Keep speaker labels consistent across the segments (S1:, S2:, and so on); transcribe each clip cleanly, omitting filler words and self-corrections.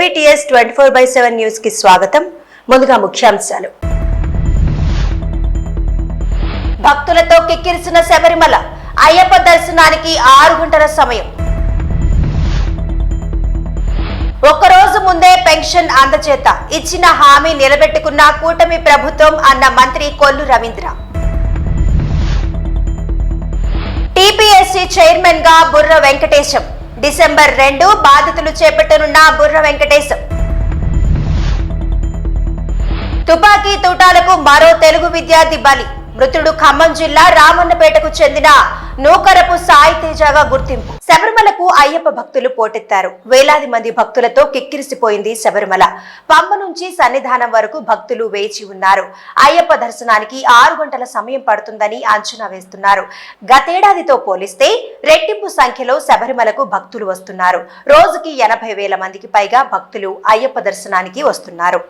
S1: ABTS 24/7 news కి స్వాగతం. ముందుగా ముఖ్యాంశాలు. భక్తులతో కిక్కిరిసిన శబరిమల, అయ్యప్ప దర్శనానికి 6 గంటల సమయం. ఒక్కరోజు ముందే పెన్షన్ అందజేత, ఇచ్చిన హామీ నిలబెట్టుకున్న కూటమి ప్రభుత్వం అన్న మంత్రి కొల్లు రవీంద్ర. టీపీఎస్సీ చైర్మన్ గా బుర్ర వెంకటేశం, డిసెంబర్ 2 బాధ్యతలు చేపట్టనున్న బుర్ర వెంకటేశం. తుపాకీ తూటాలకు మరో తెలుగు విద్యార్థి బలి, మృతుడు ఖమ్మం జిల్లా రామన్నపేటకు చెందిన నూకరపు సాయి తేజగా గుర్తింపు. శబరిమలకు అయ్యప్ప భక్తులు పోటెత్తారు. వేలాది మంది భక్తులతో కిక్కిరిసిపోయింది శబరిమల. పంబ నుంచి సన్నిధానం వరకు భక్తులు వేచి ఉన్నారు. అయ్యప్ప దర్శనానికి 6 గంటల సమయం పడుతుందని అంచనా వేస్తున్నారు. గతేడాదితో పోలిస్తే రెట్టింపు సంఖ్యలో శబరిమలకు భక్తులు వస్తున్నారు. రోజుకి 80,000 మందికి పైగా భక్తులు అయ్యప్ప దర్శనానికి వస్తున్నారు.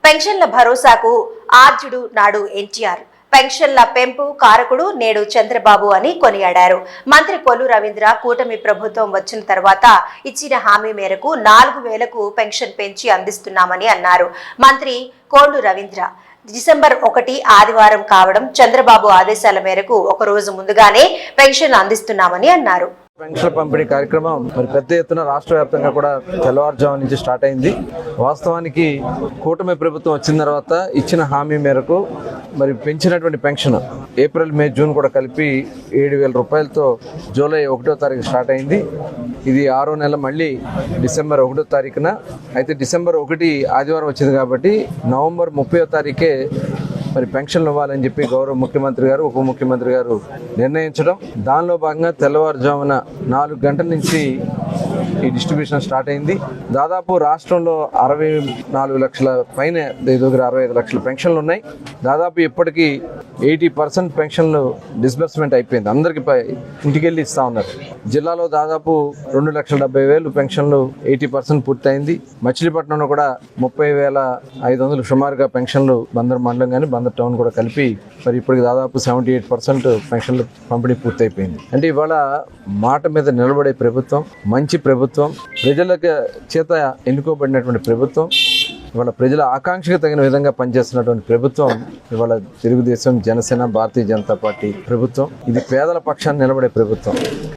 S1: పెన్షన్ల భరోసాకు ఆర్జుడు నాడు ఎన్టీఆర్, పెన్షన్ల పెంపు కారకుడు నేడు చంద్రబాబు అని కొనియాడారు. మంత్రి కొల్లు రవీంద్ర కూటమి ప్రభుత్వం వచ్చిన తర్వాత ఇచ్చిన హామీ మేరకు 4,000కు పెన్షన్ పెంచి అందిస్తున్నామని అన్నారు. మంత్రి కొల్లు రవీంద్ర డిసెంబర్ 1 ఆదివారం కావడం, చంద్రబాబు ఆదేశాల మేరకు ఒక రోజు ముందుగానే పెన్షన్ అందిస్తున్నామని అన్నారు.
S2: పెన్షన్ పంపిణీ కార్యక్రమం మరి పెద్ద ఎత్తున రాష్ట్ర వ్యాప్తంగా కూడా తెల్లవారుజాము నుంచి స్టార్ట్ అయింది. వాస్తవానికి కూటమి ప్రభుత్వం వచ్చిన తర్వాత ఇచ్చిన హామీ మేరకు మరి పెంచినటువంటి పెన్షన్ ఏప్రిల్, మే, జూన్ కూడా కలిపి 7,000 రూపాయలతో జూలై 1వ తారీఖు స్టార్ట్ అయింది. ఇది 6వ నెల, మళ్ళీ డిసెంబర్ 1వ తారీఖున. అయితే డిసెంబర్ 1 ఆదివారం వచ్చింది కాబట్టి నవంబర్ 30వ తారీఖే మరి పెన్షన్లు ఇవ్వాలని చెప్పి గౌరవ ముఖ్యమంత్రి గారు, ఉప ముఖ్యమంత్రి గారు నిర్ణయించడం, దానిలో భాగంగా తెల్లవారుజామున 4 గంటల నుంచి ఈ డిస్ట్రిబ్యూషన్ స్టార్ట్ అయింది. దాదాపు రాష్ట్రంలో 64 లక్షల పైన, దగ్గర 65 లక్షల పెన్షన్లు ఉన్నాయి. దాదాపు ఇప్పటికీ 80% పెన్షన్లు డిస్బర్స్మెంట్ అయిపోయింది. అందరికి ఇంటికెళ్ళి ఇస్తా ఉన్నారు. జిల్లాలో దాదాపు 2,70,000 పెన్షన్లు 80% పూర్తయింది. మచిలీపట్నంలో కూడా 30,500 సుమారుగా పెన్షన్లు బందర్ మండలం కానీ బందర్ టౌన్ కూడా కలిపి మరి ఇప్పటికి దాదాపు 78% పెన్షన్లు పంపిణీ పూర్తయిపోయింది. అంటే ఇవాళ మాట మీద నిలబడే ప్రభుత్వం, మంచి ప్రభుత్వం, ప్రజలకు చేత ఎన్నుకోబడినటువంటి ప్రభుత్వం, ఇవాళ ప్రజల ఆకాంక్షకు తగిన విధంగా పనిచేస్తున్నటువంటి ప్రభుత్వం ఇవాళ తెలుగుదేశం, జనసేన, భారతీయ జనతా పార్టీ ప్రభుత్వం. ఇది పేదల పక్షాన్ని నిలబడే ప్రభుత్వం.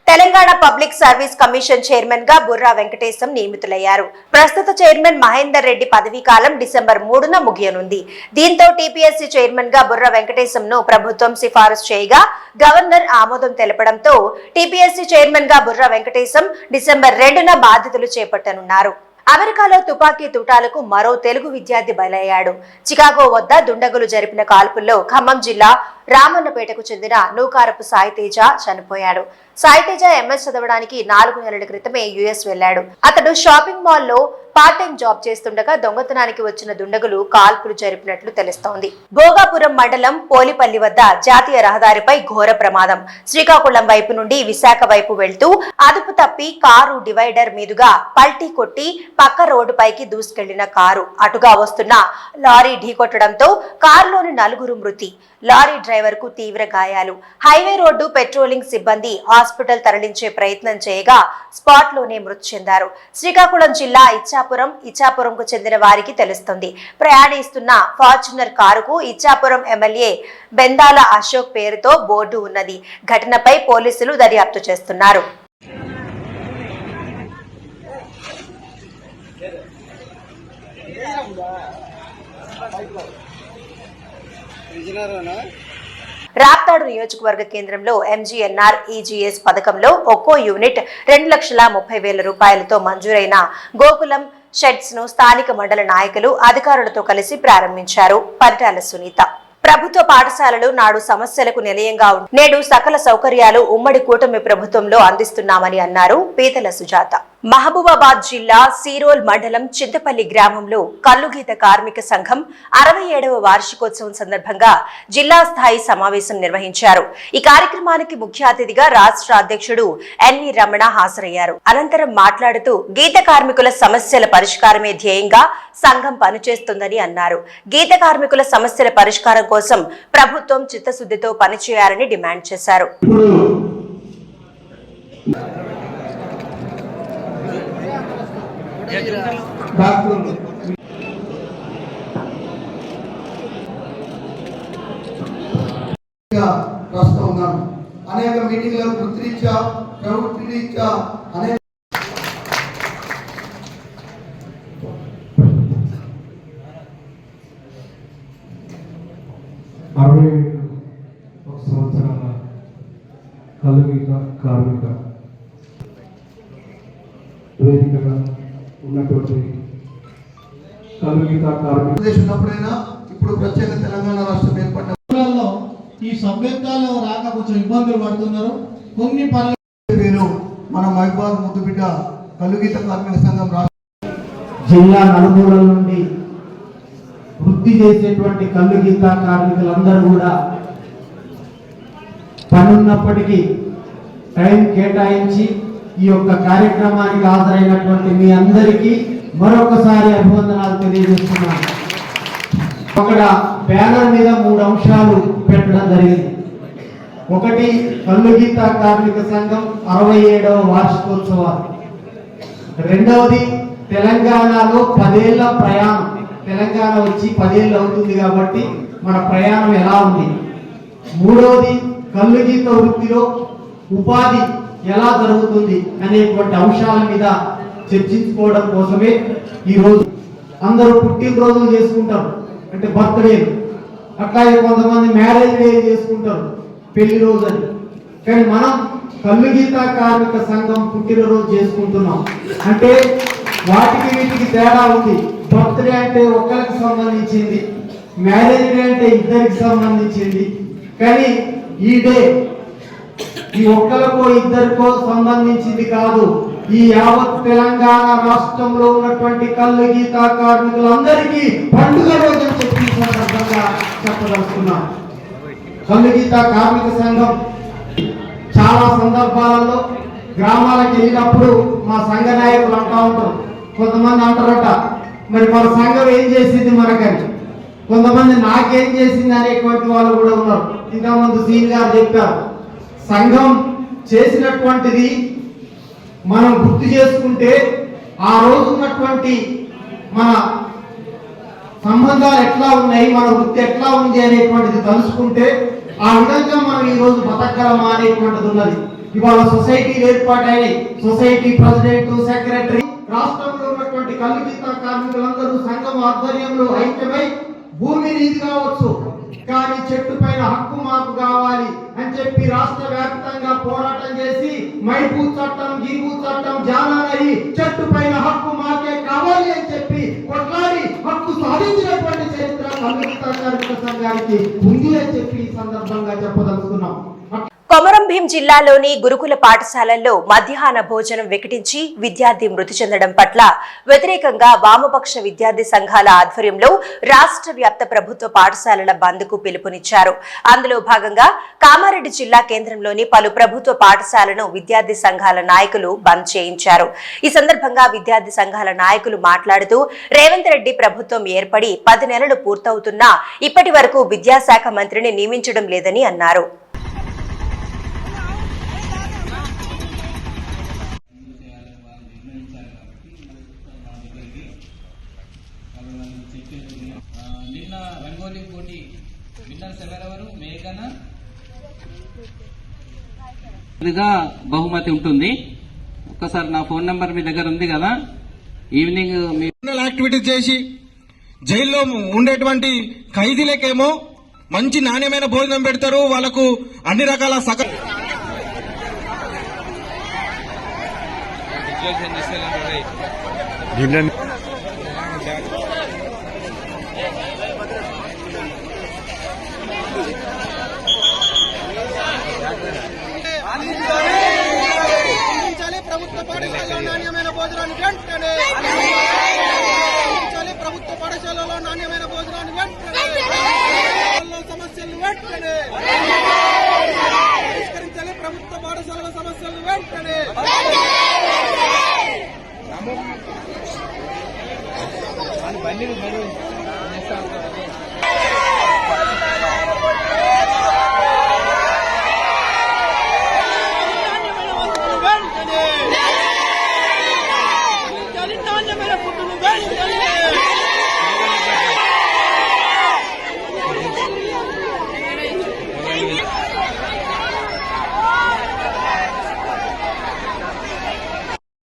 S1: Telangana public service commission chairman గా బుర్రా వెంకటేశం నియమితులయ్యారు. ప్రస్తుత చైర్మన్ మహేందర్ రెడ్డి పదవీ కాలం డిసెంబర్ 3న ముగియనుంది. దీంతో టీపీఎస్సీ చైర్మన్ గా బుర్రా వెంకటేశం ను ప్రభుత్వం సిఫారసు చేయగా గవర్నర్ ఆమోదం తెలపడంతో టీపీఎస్సీ చైర్మన్ గా బుర్రా వెంకటేశం డిసెంబర్ 2న బాధ్యతలు చేపట్టనున్నారు. అమెరికాలో తుపాకీ తూటాలకు మరో తెలుగు విద్యార్థి బలయ్యాడు. చికాగో వద్ద దుండగులు జరిపిన కాల్పుల్లో ఖమ్మం జిల్లా రామన్నపేటకు చెందిన నూకారపు సాయితేజ చనిపోయాడు. సాయితేజ ఎంఎస్ చదవడానికి 4 నెలల క్రితమే యుఎస్ వెళ్లాడు. అతడు షాపింగ్ మాల్లో పార్ట్ టైం జాబ్ చేస్తుండగా దొంగతనానికి వచ్చిన దుండగులు కాల్పులు జరిపినట్లు తెలుస్తోంది. భోగాపురం మండలం పోలిపల్లి వద్ద జాతీయ రహదారిపై ఘోర ప్రమాదం. శ్రీకాకుళం వైపు నుండి విశాఖ వైపు వెళ్తూ అదుపు తప్పి కారు డివైడర్ మీదుగా పల్టీ కొట్టి పక్క రోడ్డుపైకి దూసుకెళ్లిన కారు అటుగా వస్తున్న లారీ ఢీకొట్టడంతో కారులోని 4 మృతి, లారీ డ్రైవర్ కు తీవ్ర గాయాలు. హైవే రోడ్డు పెట్రోలింగ్ సిబ్బంది హాస్పిటల్ తరలించే ప్రయత్నం చేయగా స్పాట్ లోనే మృతి చెందారు. శ్రీకాకుళం జిల్లా ఇచ్చాపురంకు చెందిన వారికి తెలుస్తుంది. ప్రయాణిస్తున్న ఫార్చునర్ కారుకు ఇచ్చాపురం ఎమ్మెల్యే బెందాల అశోక్ పేరుతో బోర్డు ఉన్నది. ఘటనపై పోలీసులు దర్యాప్తు చేస్తున్నారు. రాప్తాడు నియోజకవర్గ కేంద్రంలో ఎంజీఎన్ఆర్ ఈజీఎస్ పథకంలో ఒక్కో యూనిట్ 2,30,000 రూపాయలతో మంజూరైన గోకులం షెడ్స్ ను స్థానిక మండల నాయకులు అధికారులతో కలిసి ప్రారంభించారు. పరిటాల సునీత. ప్రభుత్వ పాఠశాలలు నాడు సమస్యలకు నిలయంగా నేడు సకల సౌకర్యాలు ఉమ్మడి కూటమి ప్రభుత్వంలో అందిస్తున్నామని అన్నారు పీతల సుజాత. మహబూబాబాద్ జిల్లా సీరోల్ మండలం చింతపల్లి గ్రామంలో కల్లుగీత కార్మిక సంఘం 67వ వార్షికోత్సవం సందర్భంగా జిల్లా స్థాయి సమావేశం నిర్వహించారు. ఈ కార్యక్రమానికి ముఖ్య అతిథిగా రాష్ట్ర అధ్యక్షుడు ఎన్వి రమణ హాజరయ్యారు. అనంతరం మాట్లాడుతూ గీత కార్మికుల సమస్యల పరిష్కారమే ధ్యేయంగా సంఘం పనిచేస్తుందని అన్నారు. గీత కార్మికుల సమస్యల పరిష్కారం కోసం ప్రభుత్వం చిత్తశుద్ధితో పనిచేయాలని డిమాండ్ చేశారు.
S3: అనేక మీటింగ్ల వృత్తిరీత్యా ప్రవృత్తి రీత్యా అనేక
S4: సంవత్సరాల కల్లుగీత కార్మిక వేదికగా ఉన్నటువంటి కల్లుగీత కార్మిక
S3: ఉన్నప్పుడైనా ఇప్పుడు ప్రత్యేక తెలంగాణ రాష్ట్రం ఏర్పడిన
S5: ఈ సభ్యత్వాలు రాక కొంచెం ఇబ్బందులు పడుతున్నారు. కొన్ని
S3: పేరు మన మహబూబాబాద్ ముద్దుబిడ్డ కల్లుగీత కార్మిక సంఘం
S5: జిల్లా నలుమూలల నుండి వృత్తి చేసేటువంటి కల్లుగీత కార్మికులందరూ కూడా పనున్నప్పటికీ టైం కేటాయించి ఈ యొక్క కార్యక్రమానికి హాజరైనటువంటి మీ అందరికీ మరొకసారి అభివందనాలు తెలియజేస్తున్నాను. అక్కడ బ్యానర్ మీద 3 అంశాలు పెట్టడం జరిగింది. ఒకటి కల్లుగీత కార్మిక సంఘం 67వ వార్షికోత్సవాలు. రెండవది తెలంగాణలో 10 ఏళ్ల ప్రయాణం. తెలంగాణ వచ్చి 10 ఏళ్ళు అవుతుంది కాబట్టి మన ప్రయాణం ఎలా ఉంది. మూడవది కల్లుగీత వృత్తిలో ఉపాధి ఎలా జరుగుతుంది అనేటువంటి అంశాల మీద చర్చించుకోవడం కోసమే ఈరోజు అందరూ పుట్టినరోజులు చేసుకుంటారు, అంటే బర్త్డేలు. అట్లాగే కొంతమంది మ్యారేజ్ డే చేసుకుంటారు, పెళ్లి రోజు అని. కానీ మనం కల్లుగీత కార్మిక సంఘం పుట్టినరోజు చేసుకుంటున్నాం. అంటే వాటికి వీటికి తేడా ఉంది. బర్త్డే అంటే ఒక్కరికి సంబంధించింది, మ్యారేజ్ డే అంటే ఇద్దరికి సంబంధించింది. కానీ ఈ డే ఈ ఒక్కరికో ఇద్దరికో సంబంధించింది కాదు. ఈ యావత్ తెలంగాణ రాష్ట్రంలో ఉన్నటువంటి కల్లుగీత కార్మికులందరికీ పండుగ రోజు చెప్పి సందర్భంగా చెప్పదలుచుకున్నాం. కల్లుగీత కార్మిక సంఘం చాలా సందర్భాలలో గ్రామాలకు వెళ్ళినప్పుడు మా సంఘ నాయకులు అంటా ఉంటారు. కొంతమంది అంటారట, మరి మన సంఘం ఏం చేసింది మనకని. కొంతమంది నాకేం చేసింది అనేటువంటి వాళ్ళు కూడా ఉన్నారు. ఇంతకుముందు సీన్ గారు చెప్పారు, సంఘం చేసినటువంటిది మనం గుర్తు చేసుకుంటే ఆ రోజు ఉన్నటువంటి మన సంబంధాలు ఎట్లా ఉన్నాయి, మన వృత్తి ఎట్లా ఉంది అనేటువంటిది తెలుసుకుంటే ఆ విధంగా మనం ఈ రోజు బతకగలమా అనేటువంటిది ఉన్నది. ఇవాళ సొసైటీలు ఏర్పాటైనాయి. సొసైటీ ప్రెసిడెంట్, సెక్రటరీ, రాష్ట్రంలో ఉన్నటువంటి కల్లుగీత కార్మికులందరూ సంఘం ఆధ్వర్యంలో ఐక్యమై భూమి నీది కావచ్చు, కానీ చెట్టు పైన హక్కు మాకు కావాలి అని చెప్పి రాష్ట్ర వ్యాప్తంగా పోరాటం చేసి మైపూ చట్టం గీబూ చట్టం జానారై చెట్టు పైన హక్కు మాకే కావాలి అని చెప్పి కొట్లాడి హక్కు సాధించినటువంటి చరిత్ర కమ్యూనిస్ట్ కార్మిక సంఘానికి ఉంది అని చెప్పి ఈ సందర్భంగా చెప్పదలుచుకున్నాం.
S1: కొమరం భీం జిల్లాలోని గురుకుల పాఠశాలల్లో మధ్యాహ్న భోజనం వికటించి విద్యార్థి మృతి చెందడం పట్ల వ్యతిరేకంగా వామపక్ష విద్యార్థి సంఘాల ఆధ్వర్యంలో రాష్ట్ర వ్యాప్త ప్రభుత్వ పాఠశాలల బంద్కు పిలుపునిచ్చారు. అందులో భాగంగా కామారెడ్డి జిల్లా కేంద్రంలోని పలు ప్రభుత్వ పాఠశాలను విద్యార్థి సంఘాల నాయకులు బంద్ చేయించారు. ఈ సందర్భంగా విద్యార్థి సంఘాల నాయకులు మాట్లాడుతూ రేవంత్ రెడ్డి ప్రభుత్వం ఏర్పడి 10 నెలలు పూర్తవుతున్నా ఇప్పటి వరకు విద్యాశాఖ మంత్రిని నియమించడం లేదని అన్నారు.
S6: నిన్న రంగోలీ పోటీ విన్నర్స్ ఎవరెవరు? మేఘన బహుమతి ఉంటుంది. ఒక్కసారి నా ఫోన్ నంబర్ మీ దగ్గర ఉంది కదా, ఈవినింగ్
S7: యాక్టివిటీస్ చేసి జైల్లో ఉండేటువంటి ఖైదీలకేమో మంచి నాణ్యమైన భోజనం పెడతారు, వాళ్ళకు అన్ని రకాల ప్రభుత్వ పాఠశాలలో నాణ్యమైన భోజనాన్ని వెంటనే ప్రభుత్వ పాఠశాలలో నాణ్యమైన భోజనాన్ని వెంటనే సమస్యలు వెంటనే పరిష్కరించాలి. ప్రభుత్వ పాఠశాలల సమస్యలు వెంటనే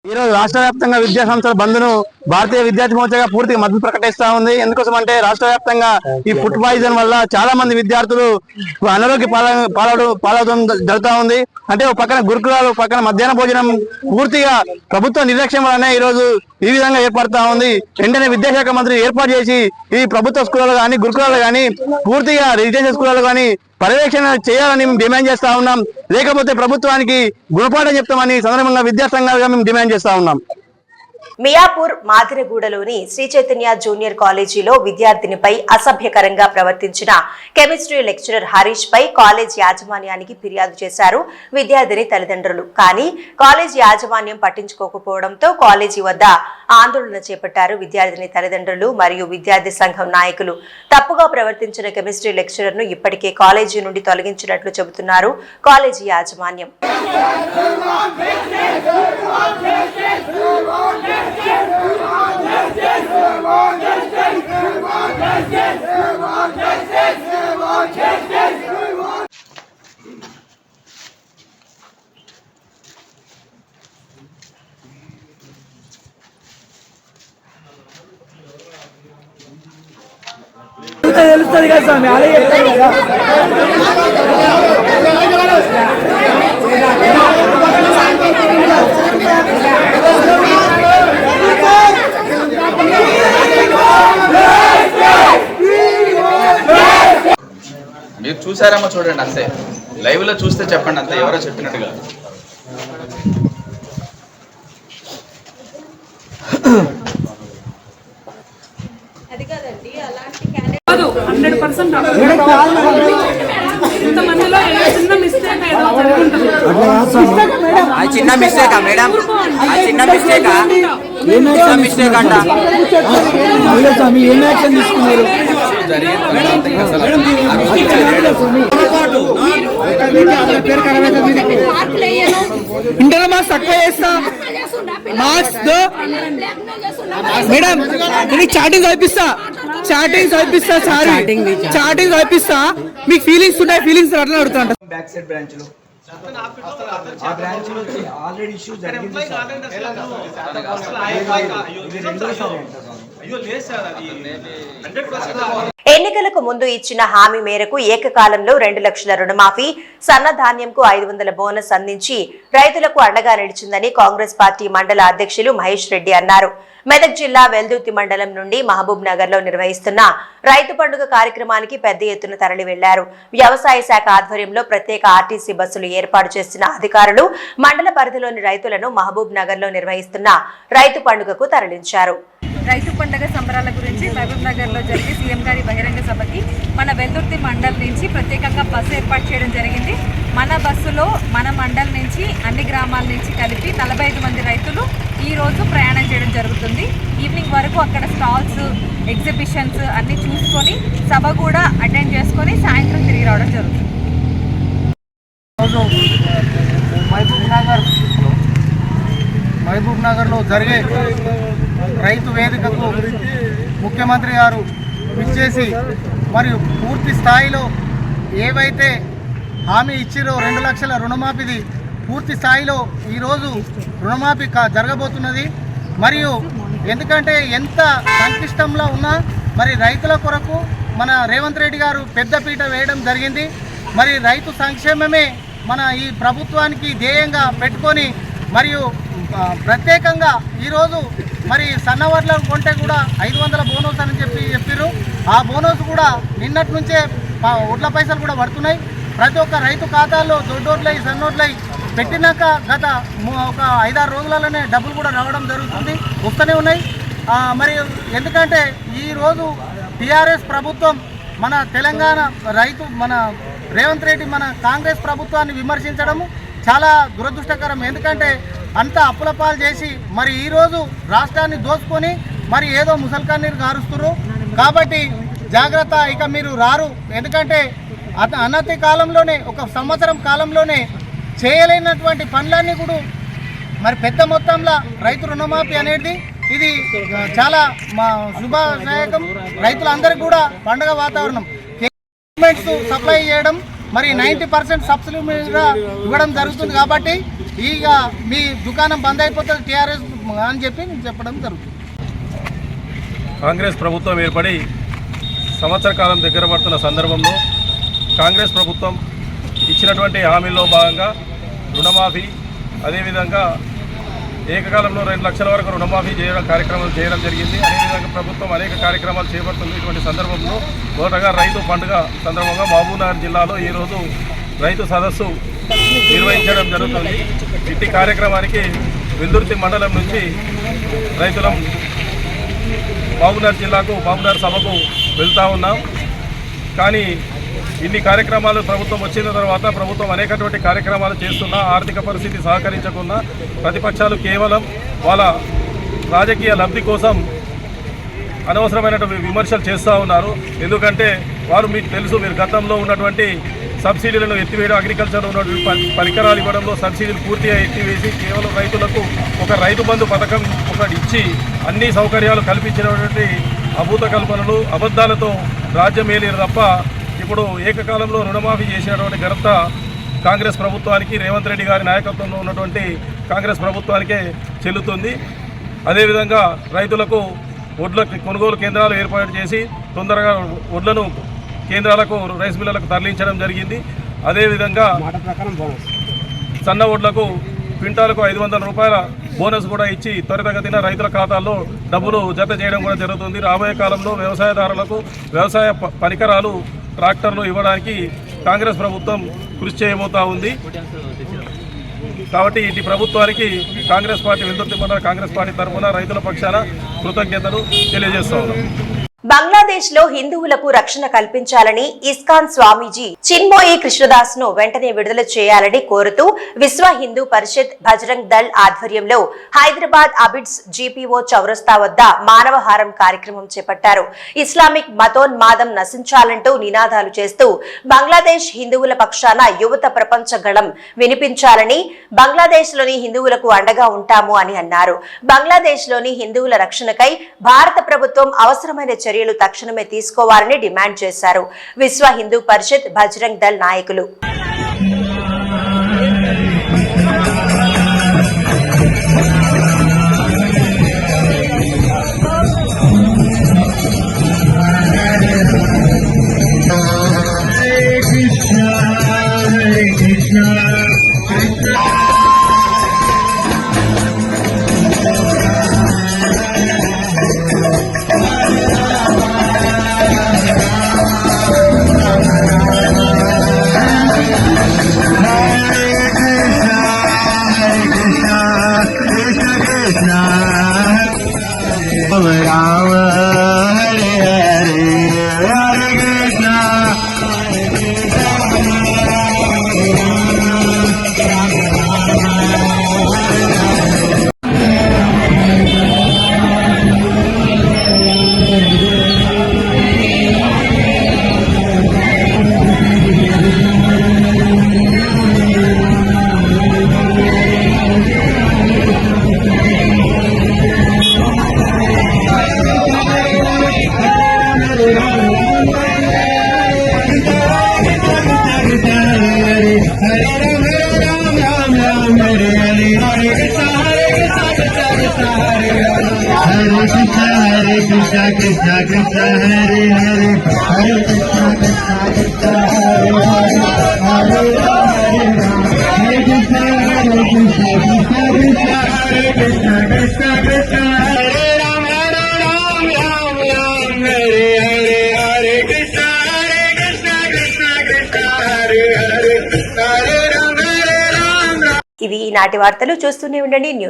S8: ఈరోజు రాష్ట్ర వ్యాప్తంగా విద్యా సంస్థల బంద్ను భారతీయ విద్యార్థి మోర్చాగా పూర్తిగా మద్దతు ప్రకటిస్తా ఉంది. ఎందుకోసం అంటే రాష్ట్ర వ్యాప్తంగా ఈ ఫుడ్ పాయిజన్ వల్ల చాలా మంది విద్యార్థులు అనారోగ్య పాలవడం జరుగుతూ ఉంది. అంటే ఒక పక్కన గురుకులాలు, పక్కన మధ్యాహ్న భోజనం పూర్తిగా ప్రభుత్వ నిర్లక్ష్యం వల్లనే ఈ రోజు ఈ విధంగా ఏర్పడతా ఉంది. వెంటనే విద్యాశాఖ మంత్రి ఏర్పాటు చేసి ఈ ప్రభుత్వ స్కూళ్ళు కానీ గురుకులాలు కానీ పూర్తిగా రెసిడెన్షియల్ స్కూళ్ళు కానీ పర్యవేక్షణ చేయాలని మేము డిమాండ్ చేస్తా ఉన్నాం. లేకపోతే ప్రభుత్వానికి గుణపాఠం చెప్తామని సందర్భంగా విద్యా సంఘాలుగా మేము డిమాండ్ చేస్తా ఉన్నాం.
S1: మియాపూర్ మాదిరగూడలోని శ్రీ చైతన్య జూనియర్ కాలేజీలో విద్యార్థినిపై అసభ్యకరంగా ప్రవర్తించిన కెమిస్ట్రీ లెక్చరర్ హరీష్ పై కాలేజ్ యాజమాన్యానికి ఫిర్యాదు చేశారు విద్యార్థిని తల్లిదండ్రులు. కానీ కాలేజ్ యాజమాన్యం పట్టించుకోకపోవడంతో కాలేజీ వద్ద ఆందోళన చేపట్టారు విద్యార్థిని తల్లిదండ్రులు మరియు విద్యార్థి సంఘం నాయకులు. తప్పుగా ప్రవర్తించిన కెమిస్ట్రీ లెక్చరర్ ను ఇప్పటికే కాలేజీ నుండి తొలగించినట్లు చెబుతున్నారు కాలేజీ యాజమాన్యం.
S9: తెలుస్తుంది కదా స్వామి, అలాగే
S10: మీరు చూసారేమో చూడండి, అంతే. లైవ్ లో చూస్తే చెప్పండి, అంతే. ఎవరో చెప్పినట్టుగా
S9: చిన్న మిస్టేక్ మేడం, చిన్న మిస్టేక్ అంట. ఏం యాక్షన్ తీసుకున్నారు? ఇంటర్ మార్క్స్ తక్కువ చేస్తా, మార్క్స్ మేడం చాటింగ్ చూపిస్తా, చాటింగ్ చూపిస్తా. మీకు ఫీలింగ్స్ ఉంటాయి, ఫీలింగ్స్ అట్లా అడుగుతా. బ్యాక్ సైడ్ బ్రాంచ్ లో ఆ బ్రాంచ్ లో ఆల్రెడీ ఇష్యూ జరిగింది.
S1: ఎన్నికలకు ముందు ఇచ్చిన హామీ మేరకు ఏకకాలంలో 2 లక్షల రుణమాఫీ, సన్నధాన్యంకు 500 బోనస్ అందించి రైతులకు అండగా నిలిచిందని కాంగ్రెస్ పార్టీ మండల అధ్యక్షులు మహేష్ రెడ్డి అన్నారు. మెదక్ జిల్లా వెల్దుర్తి మండలం నుండి మహబూబ్ నగర్ లో నిర్వహిస్తున్న రైతు పండుగ కార్యక్రమానికి పెద్ద ఎత్తున తరలి వెళ్లారు. వ్యవసాయ శాఖ ఆధ్వర్యంలో ప్రత్యేక ఆర్టీసీ బస్సులు ఏర్పాటు చేసిన అధికారులు మండల పరిధిలోని రైతులను మహబూబ్ నగర్ లో నిర్వహిస్తున్న రైతు పండుగకు తరలించారు.
S11: రైతు పండుగ సంబరాల గురించి మహబూబ్ నగర్ లో జరిగే సీఎం గారి బహిరంగ సభకి మన వెల్దుర్తి మండల్ నుంచి ప్రత్యేకంగా బస్సు ఏర్పాటు చేయడం జరిగింది. మన బస్సులో మన మండల్ నుంచి అన్ని గ్రామాల నుంచి కలిపి 45 మంది రైతులు ఈ రోజు ప్రయాణం చేయడం జరుగుతుంది. ఈవినింగ్ వరకు అక్కడ స్టాల్స్, ఎగ్జిబిషన్స్ అన్ని చూసుకొని సభ కూడా అటెండ్ చేసుకొని సాయంత్రం తిరిగి రావడం జరుగుతుంది.
S5: మహబూబ్ నగర్లో జరిగే రైతు వేదికకు ముఖ్యమంత్రి గారు విచ్చేసి మరియు పూర్తి స్థాయిలో ఏవైతే హామీ ఇచ్చిరో 2 లక్షల రుణమాఫీది పూర్తి స్థాయిలో ఈరోజు రుణమాఫీ జరగబోతున్నది. మరియు ఎందుకంటే ఎంత సంక్లిష్టంలో ఉన్నా మరి రైతుల కొరకు మన రేవంత్ రెడ్డి గారు పెద్దపీట వేయడం జరిగింది. మరి రైతు సంక్షేమమే మన ఈ ప్రభుత్వానికి ధ్యేయంగా పెట్టుకొని మరియు ప్రత్యేకంగా ఈరోజు మరి సన్నవడ్ల కొంటే కూడా 500 బోనస్ అని చెప్పారు. ఆ బోనస్ కూడా నిన్నటి నుంచే ఒడ్ల పైసలు కూడా పడుతున్నాయి. ప్రతి ఒక్క రైతు ఖాతాల్లో దొడ్డోడ్లై సన్నోడ్లై పెట్టినాక గత ఒక 5-6 రోజులలోనే డబ్బులు కూడా రావడం జరుగుతుంది, వస్తూనే ఉన్నాయి. మరి ఎందుకంటే ఈరోజు టీఆర్ఎస్ ప్రభుత్వం మన తెలంగాణ రైతు మన రేవంత్ రెడ్డి మన కాంగ్రెస్ ప్రభుత్వాన్ని విమర్శించడము చాలా దురదృష్టకరం. ఎందుకంటే అంత అప్పుల పాలు చేసి మరి ఈరోజు రాష్ట్రాన్ని దోచుకొని మరి ఏదో ముసల్కన్నీరు గారుస్తున్నారు. కాబట్టి జాగ్రత్త, ఇక మీరు రారు. ఎందుకంటే అనతి కాలంలోనే 1 సంవత్సరం కాలంలోనే చేయలేనటువంటి పనులన్నీ కూడా మరి పెద్ద మొత్తంలో రైతు రుణమాఫీ అనేది ఇది చాలా శుభదాయకం. రైతులందరికీ కూడా పండుగ వాతావరణం. గవర్నమెంట్స్ సప్లై చేయడం మరి 90% సబ్సిడీ మీద ఇవ్వడం జరుగుతుంది. కాబట్టి ఇక మీ దుకాణం బంద్ అయిపోతుంది టీఆర్ఎస్ అని చెప్పి నేను చెప్పడం జరుగుతుంది.
S8: కాంగ్రెస్ ప్రభుత్వం ఏర్పడి సంవత్సర కాలం దగ్గర పడుతున్న సందర్భంలో కాంగ్రెస్ ప్రభుత్వం ఇచ్చినటువంటి హామీల్లో భాగంగా రుణమాఫీ, అదేవిధంగా ఏకకాలంలో 2 లక్షల వరకు రుణమాఫీ కార్యక్రమాలు చేయడం జరిగింది. అదేవిధంగా ప్రభుత్వం అనేక కార్యక్రమాలు చేపడుతుంది. ఇటువంటి సందర్భంలో మొదటగా రైతు పండుగ సందర్భంగా మహబూబ్ నగర్ జిల్లాలో ఈరోజు రైతు సదస్సు నిర్వహించడం జరుగుతుంది. ఇట్టి కార్యక్రమానికి వెల్దుర్తి మండలం నుంచి రైతులం మహబూబ్ నగర్ జిల్లాకు మహబూబ్ నగర్ సభకు వెళ్తూ ఉన్నాం. కానీ ఇన్ని కార్యక్రమాలు ప్రభుత్వం వచ్చిన తర్వాత ప్రభుత్వం అనేకటువంటి కార్యక్రమాలు చేస్తున్నా ఆర్థిక పరిస్థితి సహకరించకుండా ప్రతిపక్షాలు కేవలం వాళ్ళ రాజకీయ లబ్ధి కోసం అనవసరమైనటువంటి విమర్శలు చేస్తూ ఉన్నారు. ఎందుకంటే వారు మీకు తెలుసు, మీరు గతంలో ఉన్నటువంటి సబ్సిడీలను ఎత్తివేయడం, అగ్రికల్చర్ ఉన్నటువంటి పరికరాలు ఇవ్వడంలో సబ్సిడీలు పూర్తిగా ఎత్తివేసి కేవలం రైతులకు ఒక రైతు బంధు పథకం ఒకటి ఇచ్చి అన్ని సౌకర్యాలు కల్పించినటువంటి అభూత కల్పనలు, అబద్ధాలతో రాజ్యం ఏలేరు తప్ప ఇప్పుడు ఏకకాలంలో రుణమాఫీ చేసినటువంటి ఘనత కాంగ్రెస్ ప్రభుత్వానికి, రేవంత్ రెడ్డి గారి నాయకత్వంలో ఉన్నటువంటి కాంగ్రెస్ ప్రభుత్వానికే చెల్లుతుంది. అదేవిధంగా రైతులకు వడ్ల కొనుగోలు కేంద్రాలు ఏర్పాటు చేసి తొందరగా వడ్లను కేంద్రాలకు, రైస్ మిల్లులకు తరలించడం జరిగింది. అదేవిధంగా సన్న వడ్లకు క్వింటాలకు 500 రూపాయల బోనస్ కూడా ఇచ్చి త్వరితగతిన రైతుల ఖాతాల్లో డబ్బులు జత చేయడం కూడా జరుగుతుంది. రాబోయే కాలంలో వ్యవసాయదారులకు వ్యవసాయ పరికరాలు, ట్రాక్టర్లు ఇవ్వడానికి కాంగ్రెస్ ప్రభుత్వం కృషి చేయబోతా ఉంది. కాబట్టి ఇటు ప్రభుత్వానికి కాంగ్రెస్ పార్టీ వెల్దుర్తి మండల కాంగ్రెస్ పార్టీ తరఫున రైతుల పక్షాన కృతజ్ఞతలు తెలియజేస్తా ఉన్నాం.
S1: బంగ్లాదేశ్ లో హిందువులకు రక్షణ కల్పించాలని ఇస్కాన్ స్వామీజీ చిన్మోయి కృష్ణదాస్ ను వెంటనే విడుదల చేయాలని కోరుతూ విశ్వ హిందూ పరిషత్ బజరంగ్ దళ్ ఆధ్వర్యంలో హైదరాబాద్ అబిడ్స్ జీపీఓ చౌరస్తా వద్ద మానవహారం కార్యక్రమం చేపట్టారు. ఇస్లామిక్ మతోన్మాదం నశించాలంటూ నినాదాలు చేస్తూ బంగ్లాదేశ్ హిందువుల పక్షాన యువత ప్రపంచ గళం వినిపించాలని, బంగ్లాదేశ్ లోని హిందువులకు అండగా ఉంటాము అని అన్నారు. బంగ్లాదేశ్ లోని హిందువుల రక్షణకై భారత ప్రభుత్వం అవసరమైన చర్యలు తక్షణమే తీసుకోవాలని డిమాండ్ చేశారు. విశ్వ హిందూ పరిషత్ బజరంగ్ దళ్ నాయకులు. ఇవి ఈనాటి వార్తలు. చూస్తూనే ఉండండి న్యూస్.